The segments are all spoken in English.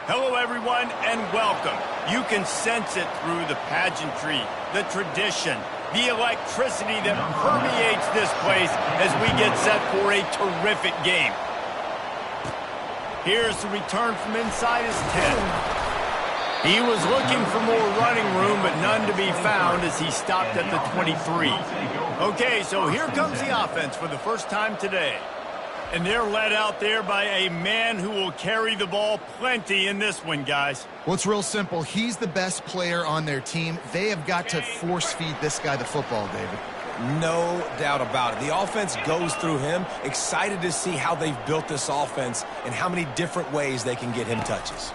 Hello, everyone, and welcome. You can sense it through the pageantry, the tradition, the electricity that permeates this place as we get set for a terrific game. Here's the return from inside his 10. He was looking for more running room, but none to be found as he stopped at the 23. Okay, so here comes the offense for the first time today. And they're led out there by a man who will carry the ball plenty in this one, guys. Well, it's real simple. He's the best player on their team. They have got to force-feed this guy the football, David. No doubt about it. The offense goes through him. Excited to see how they've built this offense and how many different ways they can get him touches.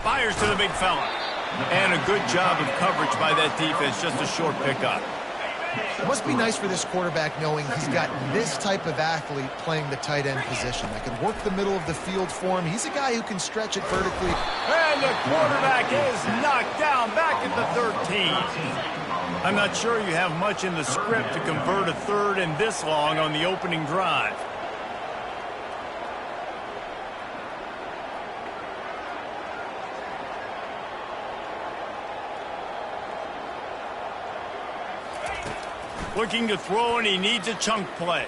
Fires to the big fella. And a good job of coverage by that defense. Just a short pickup. It must be nice for this quarterback knowing he's got this type of athlete playing the tight end position that can work the middle of the field for him. He's a guy who can stretch it vertically. And the quarterback is knocked down back at the 13. I'm not sure you have much in the script to convert a third and this long on the opening drive. Looking to throw, and he needs a chunk play.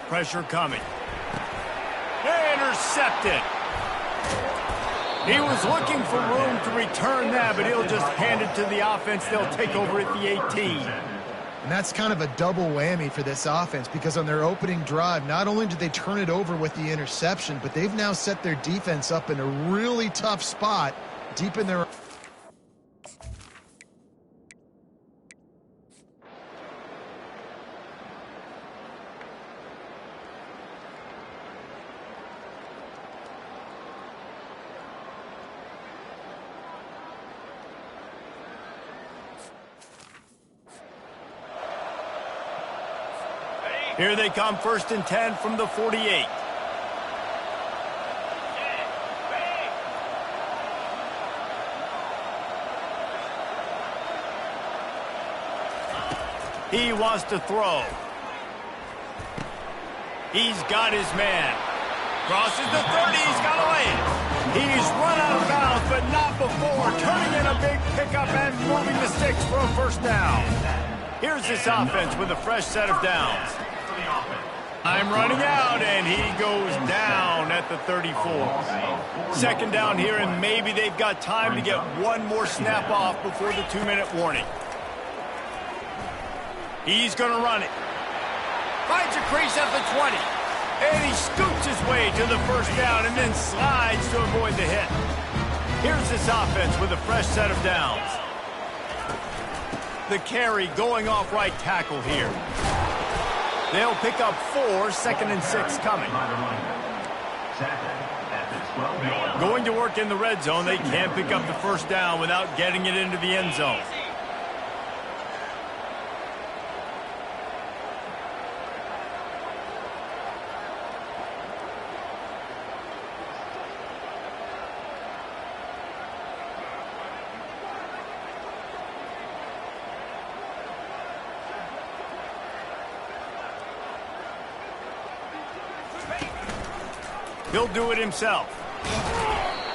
Pressure coming. Intercepted. He was looking for room to return that, but he'll just hand it to the offense. They'll take over at the 18. And that's kind of a double whammy for this offense because on their opening drive, not only did they turn it over with the interception, but they've now set their defense up in a really tough spot deep in their... Here they come, 1st and 10 from the 48. He wants to throw. He's got his man. Crosses the 30, he's got to lay it. He's run out of bounds, but not before. Turning in a big pickup and moving the sticks for a first down. Here's this offense with a fresh set of downs. I'm running out, and he goes down at the 34. 2nd down here, and maybe they've got time to get one more snap off before the 2-minute warning. He's going to run it. Finds a crease at the 20. And he scoots his way to the first down and then slides to avoid the hit. Here's this offense with a fresh set of downs. The carry going off right tackle here. They'll pick up 4, 2nd and 6 coming. Going to work in the red zone. They can't pick up the first down without getting it into the end zone. He'll do it himself.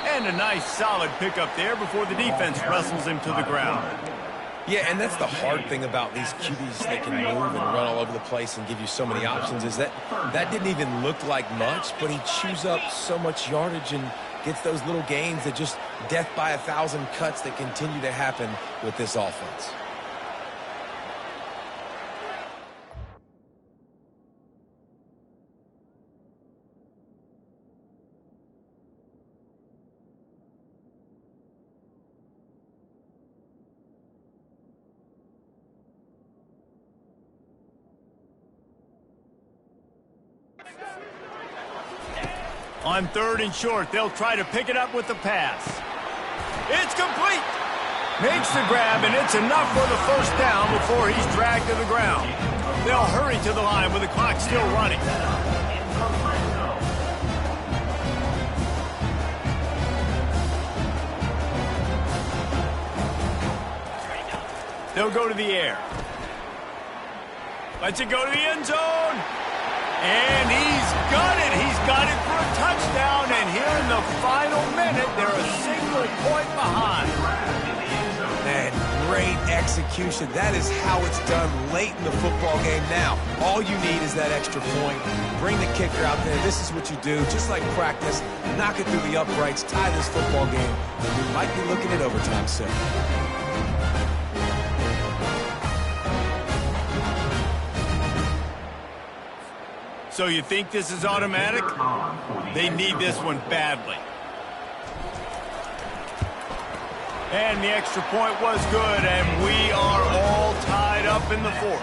And a nice solid pickup there before the defense wrestles him to the ground. Yeah, and that's the hard thing about these QBs. They can move and run all over the place and give you so many options is that didn't even look like much, but he chews up so much yardage and gets those little gains that just death by 1,000 cuts that continue to happen with this offense. On 3rd and short, they'll try to pick it up with the pass. It's complete. Makes the grab, and it's enough for the first down before he's dragged to the ground. They'll hurry to the line with the clock still running. They'll go to the air. Lets it go to the end zone. And he's got it. He's got it for a touchdown. And here the final minute, they're a single point behind. Man, great execution. That is how it's done late in the football game now. All you need is that extra point. Bring the kicker out there. This is what you do. Just like practice, knock it through the uprights, tie this football game. We might be looking at overtime soon. So you think this is automatic? They need this one badly. And the extra point was good, and we are all tied up in the fourth.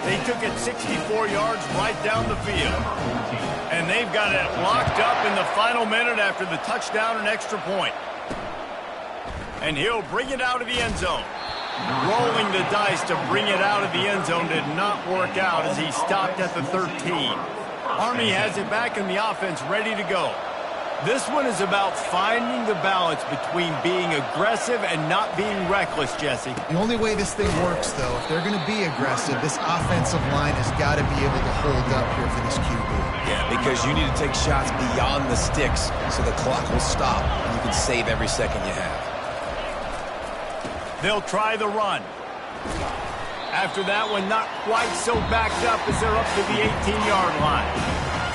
They took it 64 yards right down the field. And they've got it locked up in the final minute after the touchdown and extra point. And he'll bring it out of the end zone. Rolling the dice to bring it out of the end zone did not work out as he stopped at the 13. Army has it back in the offense ready to go. This one is about finding the balance between being aggressive and not being reckless, Jesse. The only way this thing works, though, if they're going to be aggressive, this offensive line has got to be able to hold up here for this QB. Yeah, because you need to take shots beyond the sticks so the clock will stop and you can save every second you have. They'll try the run. After that one, not quite so backed up as they're up to the 18-yard line.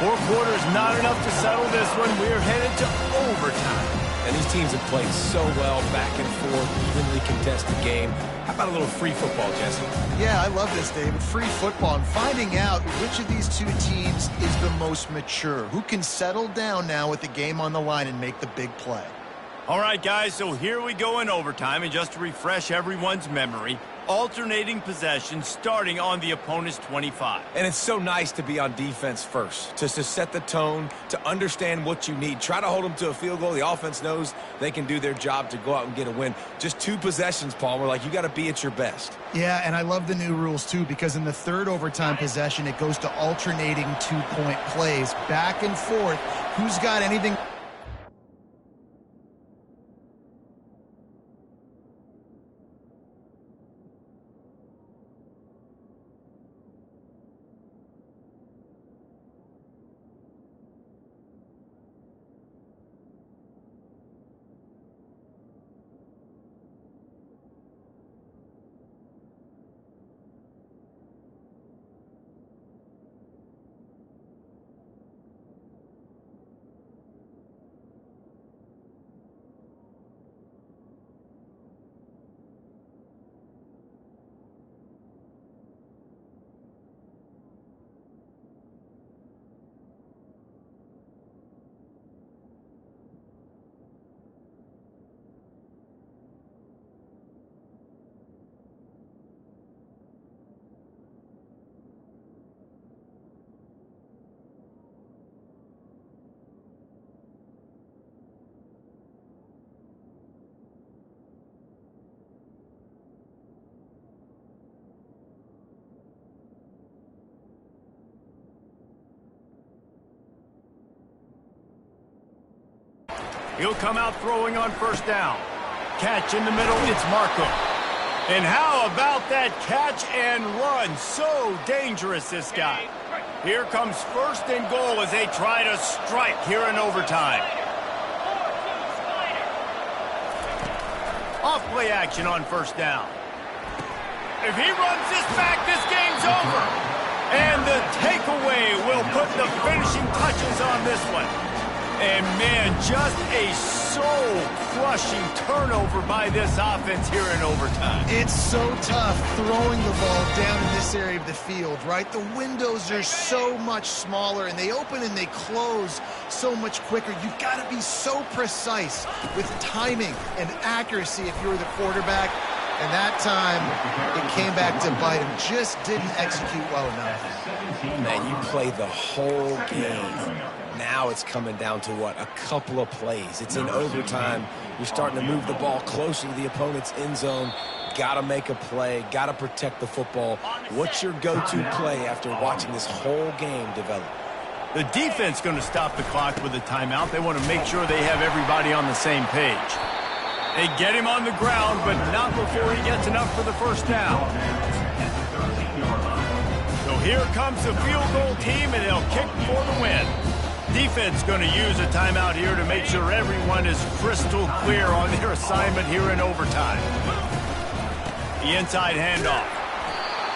4 quarters, not enough to settle this one. We're headed to overtime. And these teams have played so well, back and forth, evenly contested game. How about a little free football, Jesse? Yeah, I love this, David. Free football and finding out which of these two teams is the most mature. Who can settle down now with the game on the line and make the big play? All right, guys, so here we go in overtime. And just to refresh everyone's memory, alternating possession starting on the opponent's 25. And it's so nice to be on defense first, just to set the tone, to understand what you need. Try to hold them to a field goal. The offense knows they can do their job to go out and get a win. Just 2 possessions, Paul. We're like, you got to be at your best. Yeah, and I love the new rules, too, because in the third overtime possession, it goes to alternating 2-point plays, back and forth. Who's got anything? He'll come out throwing on first down. Catch in the middle, it's Markham. And how about that catch and run? So dangerous, this guy. Here comes first and goal as they try to strike here in overtime. Off play action on first down. If he runs this back, this game's over. And the takeaway will put the finishing touches on this one. And, man, just a soul-crushing turnover by this offense here in overtime. It's so tough throwing the ball down in this area of the field, right? The windows are so much smaller, and they open and they close so much quicker. You've got to be so precise with timing and accuracy if you're the quarterback. And that time, it came back to bite him. Just didn't execute well enough. Man, you play the whole game. Now it's coming down to, what, a couple of plays. It's in overtime. You're starting to move the ball closer to the opponent's end zone. Got to make a play. Got to protect the football. What's your go-to play after watching this whole game develop? The defense going to stop the clock with a timeout. They want to make sure they have everybody on the same page. They get him on the ground, but not before he gets enough for the first down. So here comes the field goal team, and they'll kick for the win. defense going to use a timeout here to make sure everyone is crystal clear on their assignment here in overtime. The inside handoff.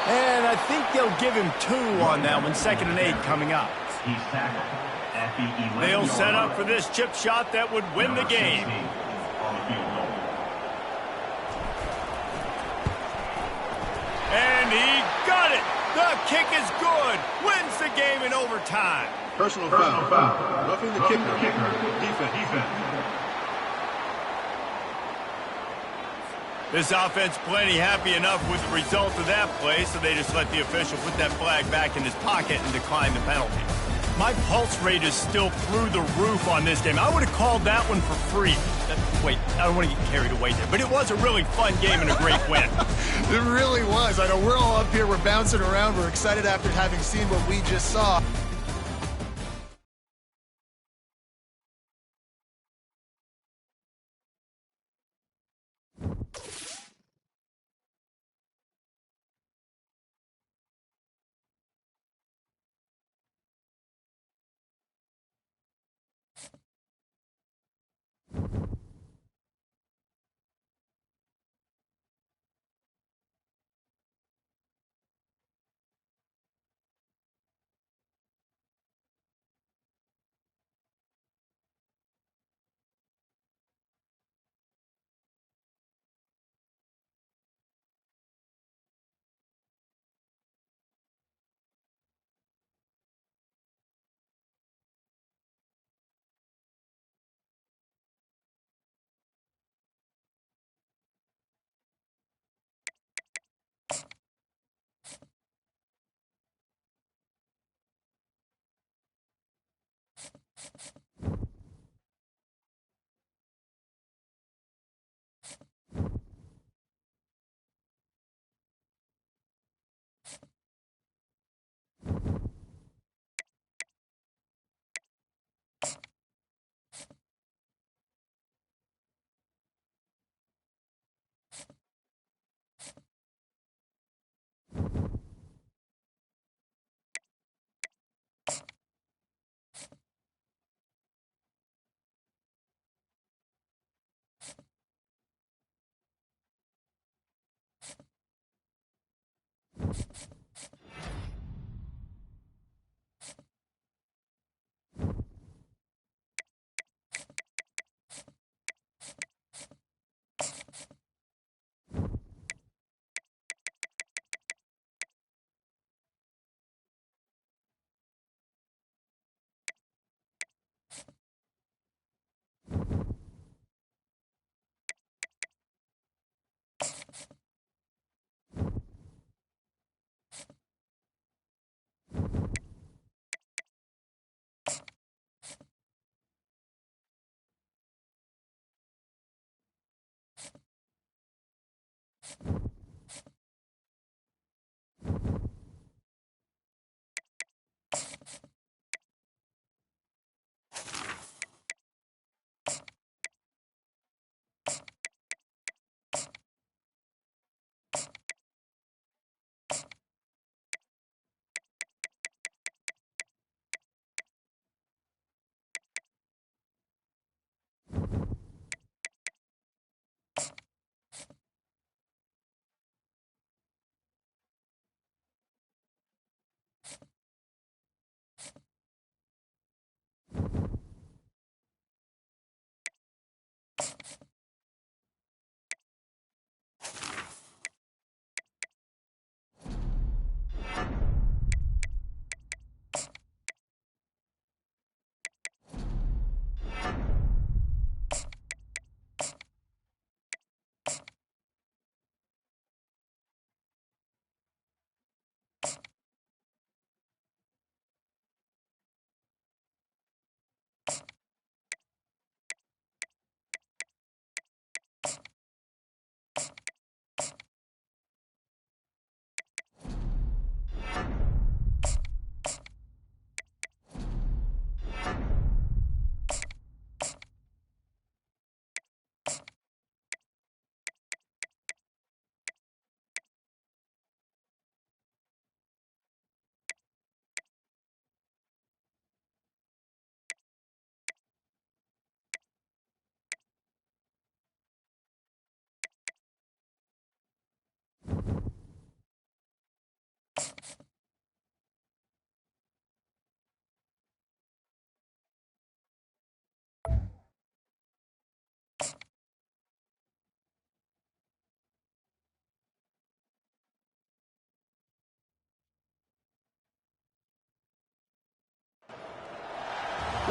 And I think they'll give him 2 on that one. 2nd and 8 coming up. They'll set up for this chip shot that would win the game. And he got it. The kick is good. Wins the game in overtime. Personal foul. Roughing the kicker. Defense. This offense plenty happy enough with the result of that play, so they just let the official put that flag back in his pocket and decline the penalty. My pulse rate is still through the roof on this game. I would have called that one for free. Wait, I don't want to get carried away there, but it was a really fun game and a great win. It really was. I know we're all up here, we're bouncing around, we're excited after having seen what we just saw.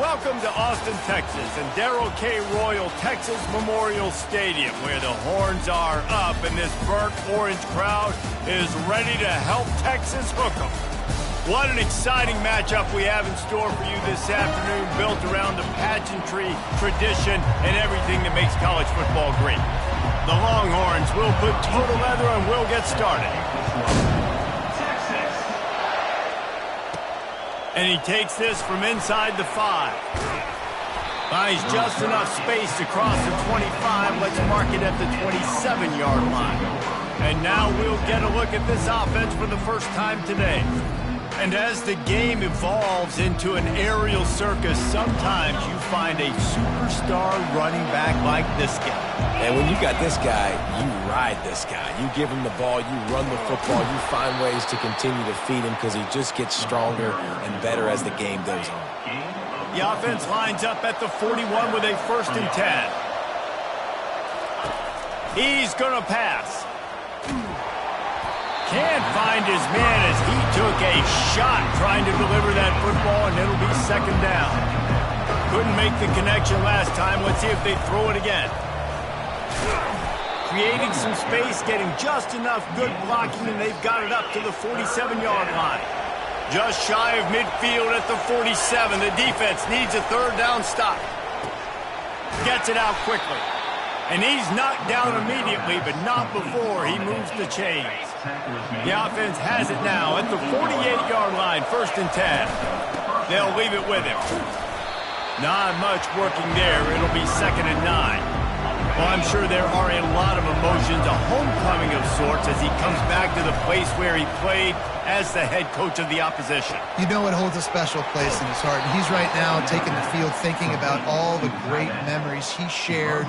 Welcome to Austin, Texas, and Darrell K. Royal Texas Memorial Stadium, where the horns are up and this burnt orange crowd is ready to help Texas hook 'em. What an exciting matchup we have in store for you this afternoon, built around the pageantry, tradition, and everything that makes college football great. The Longhorns will put total leather and we'll get started. And he takes this from inside the 5. Finds just enough space to cross the 25. Let's mark it at the 27-yard line. And now we'll get a look at this offense for the first time today. And as the game evolves into an aerial circus, sometimes you find a superstar running back like this guy. And when you got this guy, you ride this guy. You give him the ball, you run the football, you find ways to continue to feed him because he just gets stronger and better as the game goes on. The offense lines up at the 41 with a 1st and 10. He's going to pass. Can't find his man as he took a shot trying to deliver that football, and it'll be 2nd down. Couldn't make the connection last time. Let's see if they throw it again. Creating some space, getting just enough good blocking, and they've got it up to the 47-yard line. Just shy of midfield at the 47. The defense needs a 3rd down stop. Gets it out quickly. And he's knocked down immediately, but not before he moves the chains. The offense has it now at the 48-yard line, 1st and 10. They'll leave it with him. Not much working there. It'll be 2nd and 9. Well, I'm sure there are a lot of emotions, a homecoming of sorts, as he comes back to the place where he played as the head coach of the opposition. You know it holds a special place in his heart. And he's right now taking the field thinking about all the great memories he shared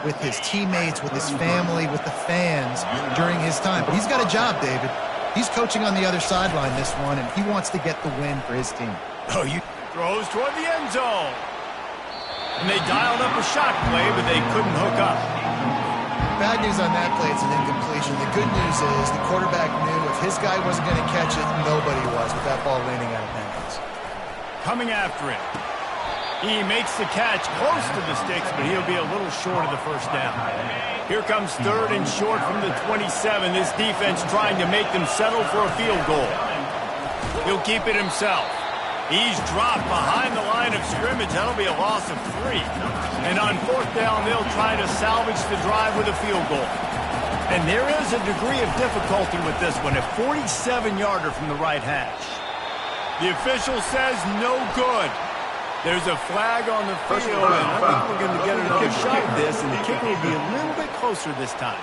with his teammates, with his family, with the fans during his time. But he's got a job, David. He's coaching on the other sideline this one, and he wants to get the win for his team. Throws toward the end zone. And they dialed up a shot play, but they couldn't hook up. Bad news on that play, it's an incompletion. The good news is the quarterback knew if his guy wasn't going to catch it, nobody was with that ball landing out of bounds. Coming after him. He makes the catch close to the sticks, but he'll be a little short of the 1st down. Here comes 3rd and short from the 27. This defense trying to make them settle for a field goal. He'll keep it himself. He's dropped behind the line of scrimmage. That'll be a loss of 3. And on 4th down, they'll try to salvage the drive with a field goal. And there is a degree of difficulty with this one, a 47-yarder from the right hash. The official says no good. There's a flag on the field, and I think we're going to get another shot at this, and the kicker will be a little bit closer this time.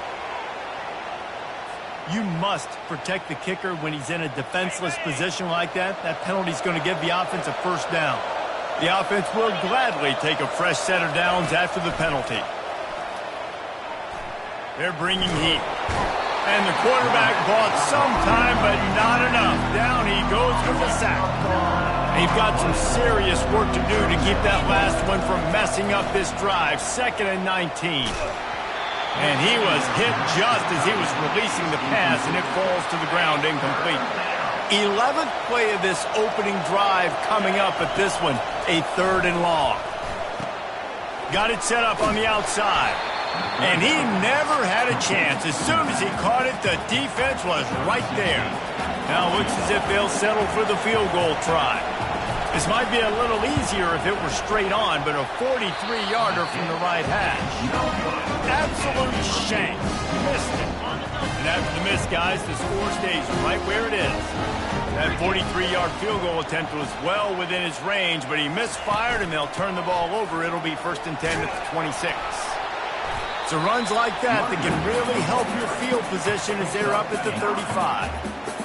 You must protect the kicker when he's in a defenseless position like that. That penalty is going to give the offense a 1st down. The offense will gladly take a fresh set of downs after the penalty. They're bringing heat. And the quarterback bought some time, but not enough. Down he goes for the sack. They've got some serious work to do to keep that last one from messing up this drive. 2nd and 19. And he was hit just as he was releasing the pass, and it falls to the ground incomplete. 11th play of this opening drive coming up, but this one, a 3rd and long. Got it set up on the outside. And he never had a chance. As soon as he caught it, the defense was right there. Now it looks as if they'll settle for the field goal try. This might be a little easier if it were straight on, but a 43-yarder from the right hash. Absolute shame. Missed it. And after the miss, guys, the score stays right where it is. That 43-yard field goal attempt was well within his range, but he misfired, and they'll turn the ball over. It'll be 1st and 10 at the 26. So runs like that can really help your field position as they're up at the 35.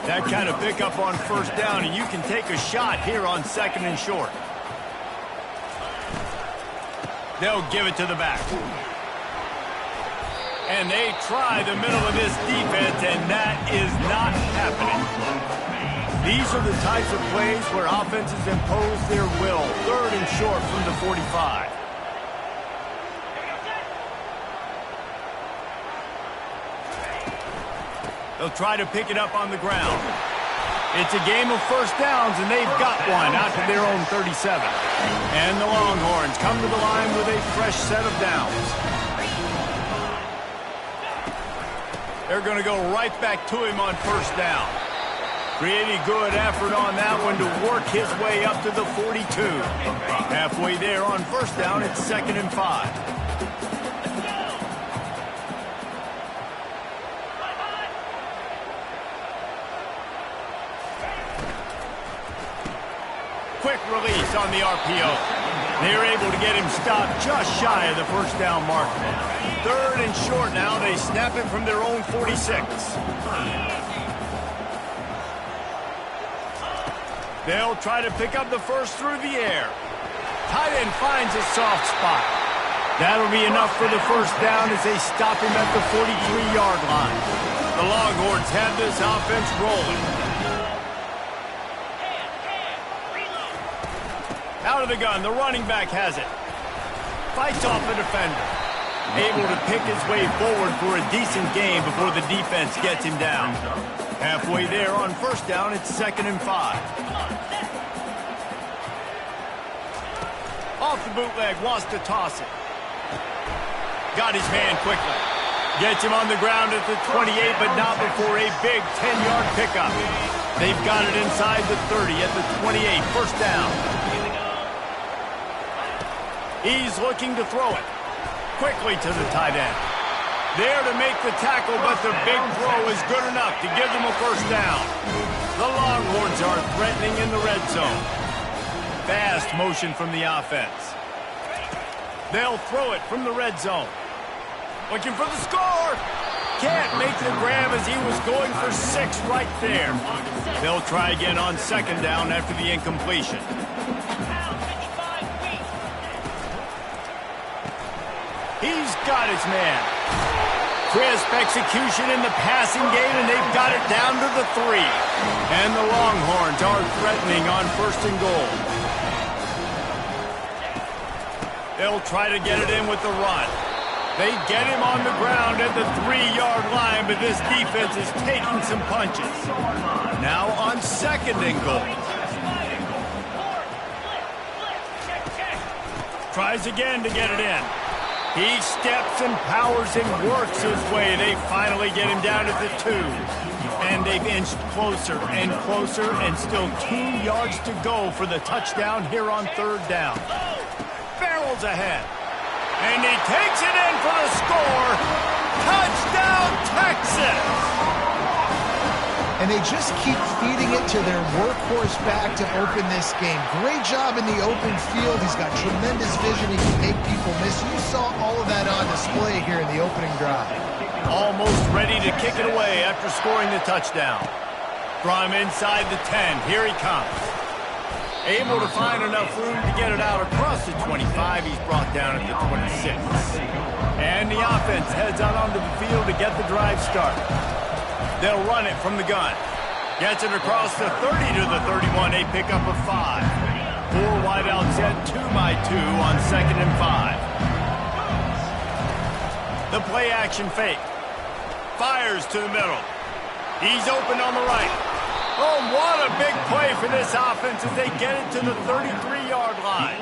That kind of pickup on 1st down, and you can take a shot here on 2nd and short. They'll give it to the back. And they try the middle of this defense, and that is not happening. These are the types of plays where offenses impose their will. 3rd and short from the 45. They'll try to pick it up on the ground. It's a game of first downs, and they've got one out to their own 37. And the Longhorns come to the line with a fresh set of downs. They're going to go right back to him on first down. Pretty good effort on that one to work his way up to the 42. Halfway there on first down, it's 2nd and 5. Quick release on the RPO. They're able to get him stopped just shy of the first down marker. 3rd and short now. They snap it from their own 46. They'll try to pick up the first through the air. Tight end finds a soft spot. That'll be enough for the first down as they stop him at the 43-yard line. The Longhorns have this offense rolling. Out of the gun, the running back has it. Fights off the defender. Able to pick his way forward for a decent gain before the defense gets him down. Halfway there on first down, it's 2nd and 5. Off the bootleg, wants to toss it. Got his man quickly. Gets him on the ground at the 28, but not before a big 10-yard pickup. They've got it inside the 30 at the 28, first down. He's looking to throw it. Quickly to the tight end. There to make the tackle, but the big throw is good enough to give them a first down. The Longhorns are threatening in the red zone. Fast motion from the offense. They'll throw it from the red zone. Looking for the score. Can't make the grab as he was going for 6 right there. They'll try again on 2nd down after the incompletion. He's got his man. Crisp execution in the passing game, and they've got it down to the 3. And the Longhorns are threatening on 1st and goal. They'll try to get it in with the run. They get him on the ground at the 3-yard line, but this defense is taking some punches. Now on 2nd and goal. Tries again to get it in. He steps and powers and works his way. They finally get him down at the 2. And they've inched closer and closer, and still 2 yards to go for the touchdown here on 3rd down. Barrels ahead. And he takes it in for the score. Touchdown, Texas! And they just keep feeding it to their workhorse back to open this game. Great job in the open field. He's got tremendous vision. He can make people miss. You saw all of that on display here in the opening drive. Almost ready to kick it away after scoring the touchdown. From inside the 10, here he comes. Able to find enough room to get it out across the 25. He's brought down at the 26. And the offense heads out onto the field to get the drive started. They'll run it from the gun. Gets it across the 30 to the 31. A pickup of 5. 4 wideouts set 2x2 on 2nd and 5. The play action fake. Fires to the middle. He's open on the right. Oh, what a big play for this offense as they get it to the 33-yard line.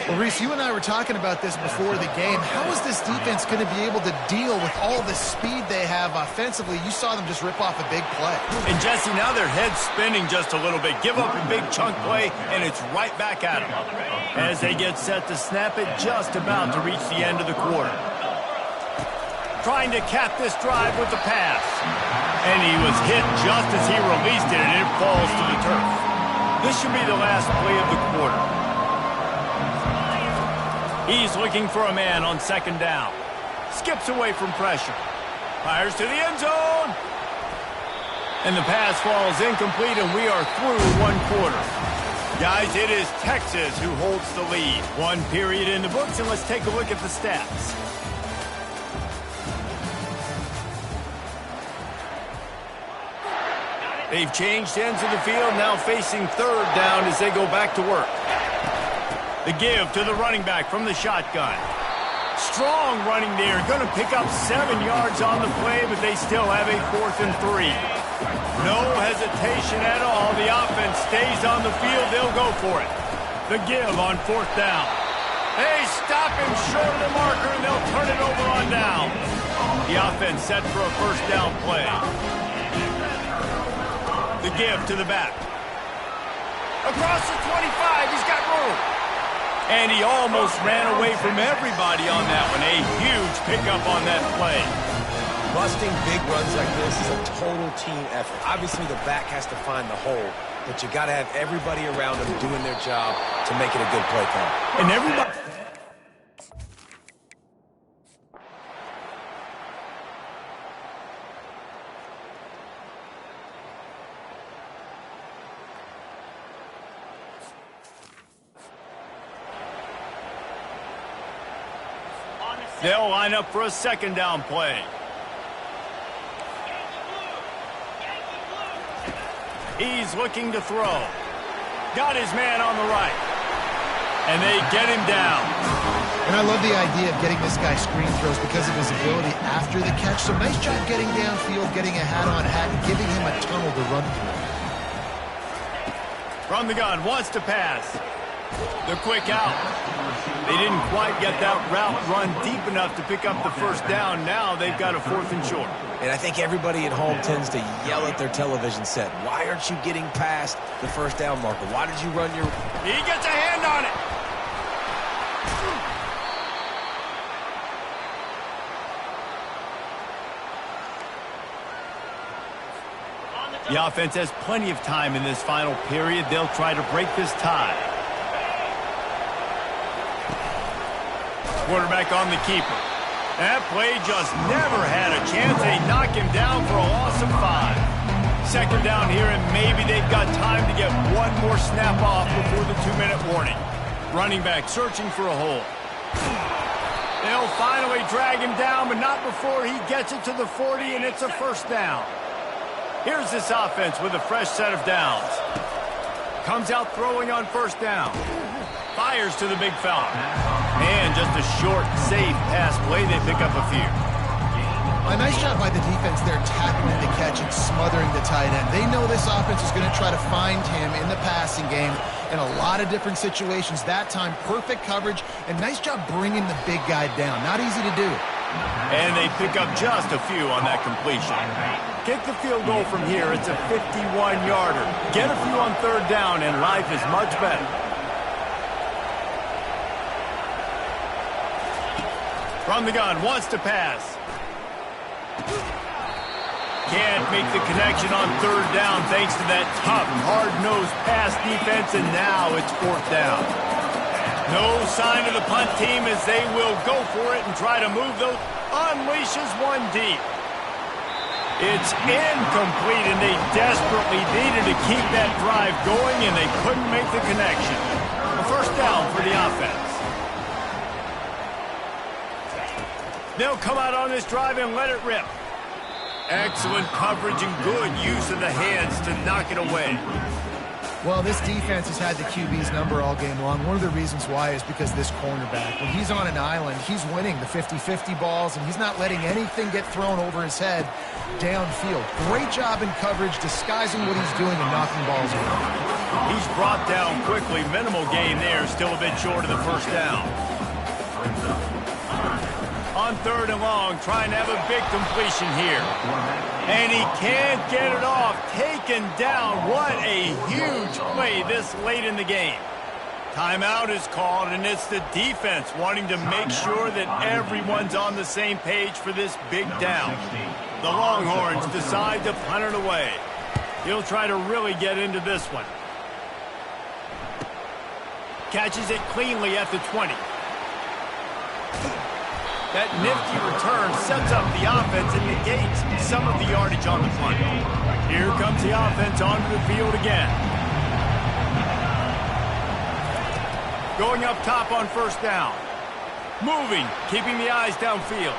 Well, Reese, you and I were talking about this before the game. How is this defense going to be able to deal with all the speed they have offensively? You saw them just rip off a big play. And, Jesse, now their head's spinning just a little bit. Give up a big chunk play, and it's right back at them. As they get set to snap it, just about to reach the end of the quarter. Trying to cap this drive with the pass. And he was hit just as he released it, and it falls to the turf. This should be the last play of the quarter. He's looking for a man on 2nd down. Skips away from pressure. Fires to the end zone. And the pass falls incomplete, and we are through 1 quarter. Guys, it is Texas who holds the lead. 1 period in the books, and let's take a look at the stats. They've changed ends of the field, now facing 3rd down as they go back to work. The give to the running back from the shotgun. Strong running there. Going to pick up 7 yards on the play, but they still have a 4th and 3. No hesitation at all. The offense stays on the field. They'll go for it. The give on 4th down. They stop him short of the marker, and they'll turn it over on down. The offense set for a 1st down play. The give to the back. Across the 25, he's got room. And he almost ran away from everybody on that one. A huge pickup on that play. Busting big runs like this is a total team effort. Obviously, the back has to find the hole, but you got to have everybody around him doing their job to make it a good play call. And everybody... They'll line up for a 2nd down play. He's looking to throw. Got his man on the right. And they get him down. And I love the idea of getting this guy screen throws because of his ability after the catch. So nice job getting downfield, getting a hat-on-hat, and giving him a tunnel to run through. From the gun, wants to pass. The quick out. They didn't quite get that route run deep enough to pick up the 1st down. Now they've got a 4th and short. And I think everybody at home tends to yell at their television set. Why aren't you getting past the 1st down marker? Why did you run your... He gets a hand on it. The offense has plenty of time in this final period. They'll try to break this tie. Quarterback on the keeper. That play just never had a chance. They knock him down for a loss of 5. 2nd down here, and maybe they've got time to get one more snap off before the 2-minute warning. Running back searching for a hole. They'll finally drag him down, but not before he gets it to the 40, and it's a 1st down. Here's this offense with a fresh set of downs. Comes out throwing on 1st down. Fires to the big fella. And just a short, safe pass play. They pick up a few. A nice job by the defense there, tackling the catch and smothering the tight end. They know this offense is going to try to find him in the passing game in a lot of different situations. That time, perfect coverage, and nice job bringing the big guy down. Not easy to do. And they pick up just a few on that completion. Kick the field goal from here. It's a 51-yarder. Get a few on 3rd down, and life is much better. From the gun, wants to pass. Can't make the connection on 3rd down thanks to that tough, hard-nosed pass defense, and now it's 4th down. No sign of the punt team as they will go for it and try to move those. Unleashes one deep. It's incomplete, and they desperately needed to keep that drive going, and they couldn't make the connection. A 1st down for the offense. They'll come out on this drive and let it rip. Excellent coverage and good use of the hands to knock it away. Well, this defense has had the QB's number all game long. One of the reasons why is because this cornerback, when he's on an island, he's winning the 50-50 balls, and he's not letting anything get thrown over his head downfield. Great job in coverage, disguising what he's doing and knocking balls over. He's brought down quickly. Minimal gain there, still a bit short of the 1st down. On 3rd and long, trying to have a big completion here. And he can't get it off. Taken down. What a huge play this late in the game. Timeout is called, and it's the defense wanting to make sure that everyone's on the same page for this big down. The Longhorns decide to punt it away. He'll try to really get into this one. Catches it cleanly at the 20. That nifty return sets up the offense and negates some of the yardage on the punt. Here comes the offense onto the field again. Going up top on 1st down. Moving, keeping the eyes downfield.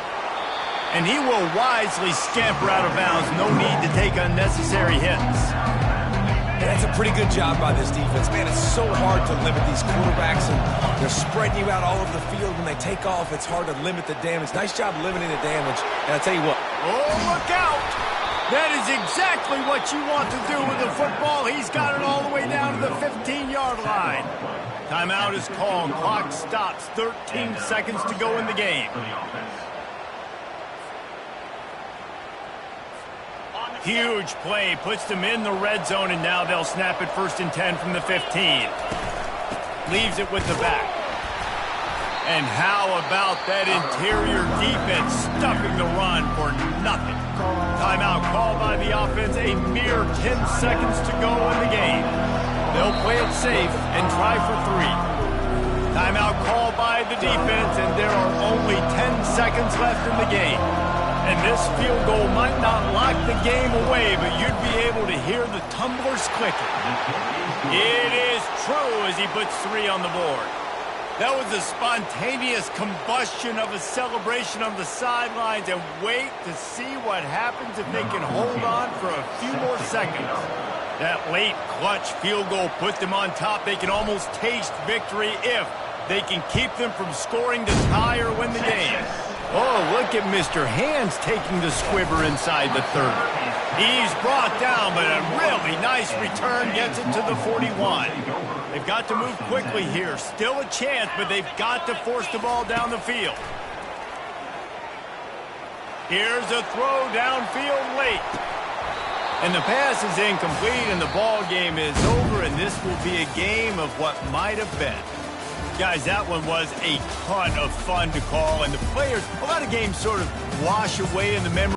And he will wisely scamper out of bounds. No need to take unnecessary hits. And that's a pretty good job by this defense. Man, it's so hard to limit these quarterbacks, and they're spreading you out all over the field. When they take off, it's hard to limit the damage. Nice job limiting the damage. And I tell you what. Oh, look out! That is exactly what you want to do with the football. He's got it all the way down to the 15-yard line. Timeout is called. Clock stops. 13 seconds to go in the game. Huge play. Puts them in the red zone, and now they'll snap it 1st and 10 from the 15. Leaves it with the back. And how about that interior defense stuffing the run for nothing? Timeout called by the offense. A mere 10 seconds to go in the game. They'll play it safe and try for 3. Timeout called by the defense, and there are only 10 seconds left in the game. And this field goal might not lock the game away, but you'd be able to hear the tumblers clicking. It is true as he puts 3 on the board. That was a spontaneous combustion of a celebration on the sidelines, and wait to see what happens if they can hold on for a few more seconds. That late clutch field goal put them on top. They can almost taste victory if they can keep them from scoring to tie or win the game. Oh, look at Mr. Hands taking the squibber inside the 30. He's brought down, but a really nice return gets it to the 41. They've got to move quickly here. Still a chance, but they've got to force the ball down the field. Here's a throw downfield late. And the pass is incomplete, and the ball game is over, and this will be a game of what might have been. Guys, that one was a ton of fun to call, and the players, a lot of games sort of wash away in the memory.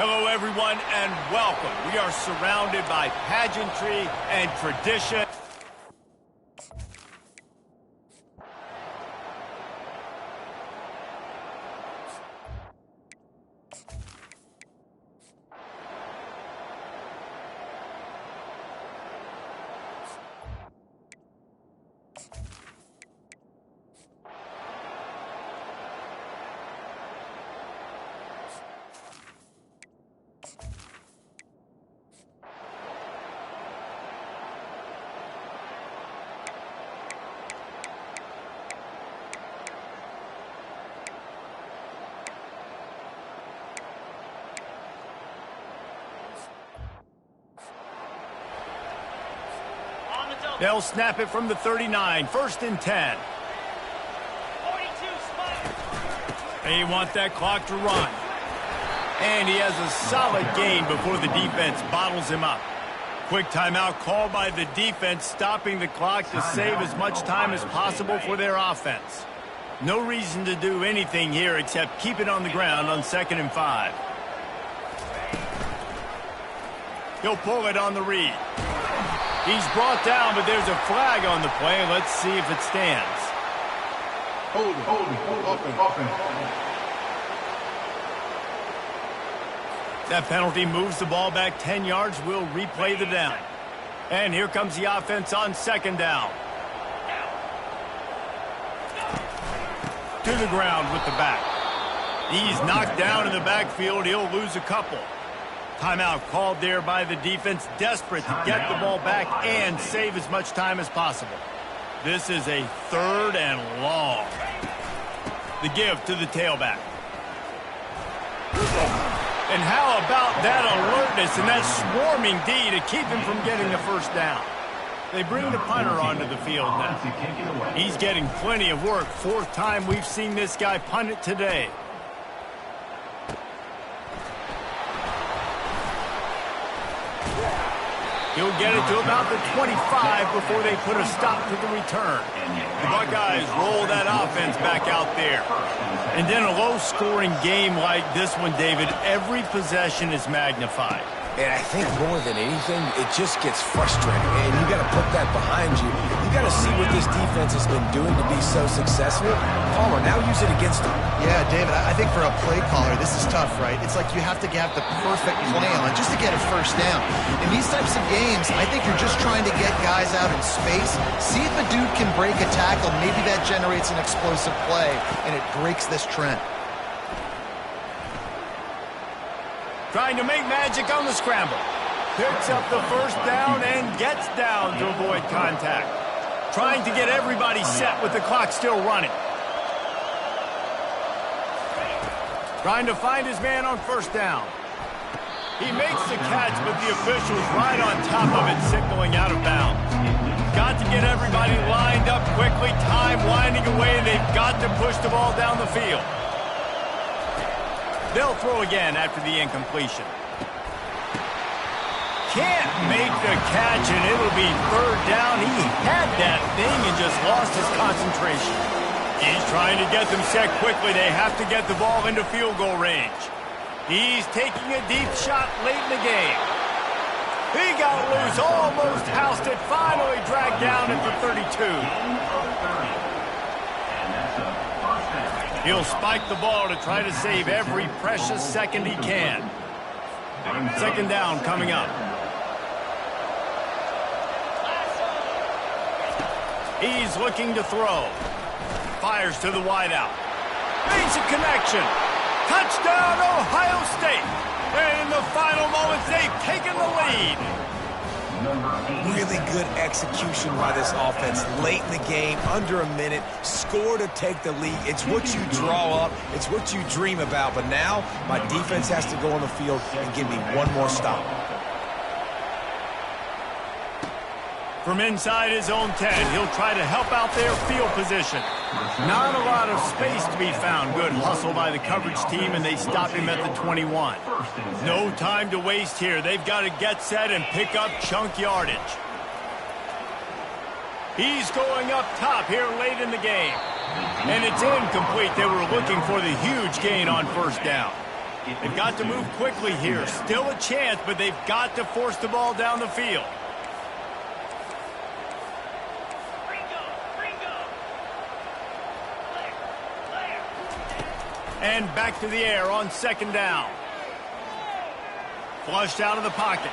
Hello, everyone, and welcome. We are surrounded by pageantry and tradition. They'll snap it from the 39, 1st and 10. 42 spot. They want that clock to run. And he has a solid gain before the defense bottles him up. Quick timeout called by the defense, stopping the clock to save as much time as possible for their offense. No reason to do anything here except keep it on the ground on 2nd and 5. He'll pull it on the read. He's brought down, but there's a flag on the play. Let's see if it stands. Hold it. Offense. That penalty moves the ball back 10 yards. We'll replay the down. And here comes the offense on 2nd down. To the ground with the back. He's knocked down in the backfield. He'll lose a couple. Timeout called there by the defense, desperate to get the ball back and save as much time as possible. This is a 3rd and long. The give to the tailback. And how about that alertness and that swarming D to keep him from getting the 1st down? They bring the punter onto the field now. He's getting plenty of work. 4th time we've seen this guy punt it today. He'll get it to about the 25 before they put a stop to the return. The Buckeyes roll that offense back out there. And then a low-scoring game like this one, David, every possession is magnified. And I think more than anything, it just gets frustrating. And you got to put that behind you. You got to see what this defense has been doing to be so successful. Palmer, now use it against them. Yeah, David, I think for a play caller, this is tough, right? It's like you have to have the perfect plan just to get a 1st down. In these types of games, I think you're just trying to get guys out in space, see if a dude can break a tackle. Maybe that generates an explosive play, and it breaks this trend. Trying to make magic on the scramble. Picks up the 1st down and gets down to avoid contact. Trying to get everybody set with the clock still running. Trying to find his man on 1st down. He makes the catch, but the official's right on top of it, signaling out of bounds. Got to get everybody lined up quickly. Time winding away, and they've got to push the ball down the field. They'll throw again after the incompletion. Can't make the catch, and it'll be 3rd down. He had that thing and just lost his concentration. He's trying to get them set quickly. They have to get the ball into field goal range. He's taking a deep shot late in the game. He got loose, almost housed it, finally dragged down at the 32. He'll spike the ball to try to save every precious second he can. 2nd down coming up. He's looking to throw. Fires to the wideout. Makes a connection. Touchdown, Ohio State. And in the final moments, they've taken the lead. Really good execution by this offense late in the game, under a minute, score to take the lead. It's what you draw up. It's what you dream about. But now my defense has to go on the field and give me one more stop. From inside his own 10, he'll try to help out their field position. Not a lot of space to be found. Good hustle by the coverage team, and they stop him at the 21. No time to waste here. They've got to get set and pick up chunk yardage. He's going up top here late in the game. And it's incomplete. They were looking for the huge gain on 1st down. They've got to move quickly here. Still a chance, but they've got to force the ball down the field. And back to the air on second down. Flushed out of the pocket.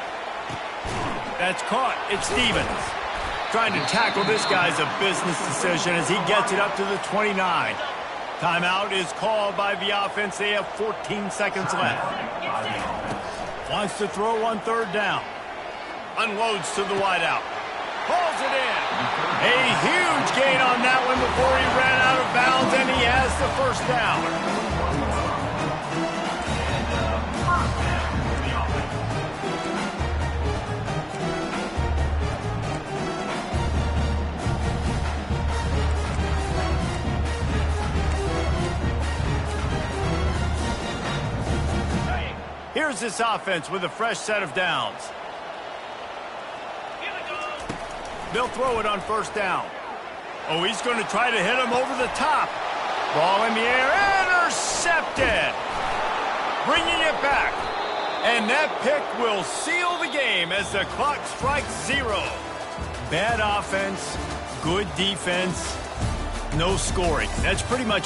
That's caught. It's Stevens. Trying to tackle this guy's a business decision as he gets it up to the 29. Timeout is called by the offense. They have 14 seconds left. Wants to throw on third down. Unloads to the wideout. Pulls it in. A huge gain on that one before he ran out of bounds, and he has the first down. Here's this offense with a fresh set of downs. They'll throw it on first down. Oh, he's going to try to hit him over the top. Ball in the air, intercepted. Bringing it back. And that pick will seal the game as the clock strikes 0. Bad offense, good defense, no scoring. That's pretty much...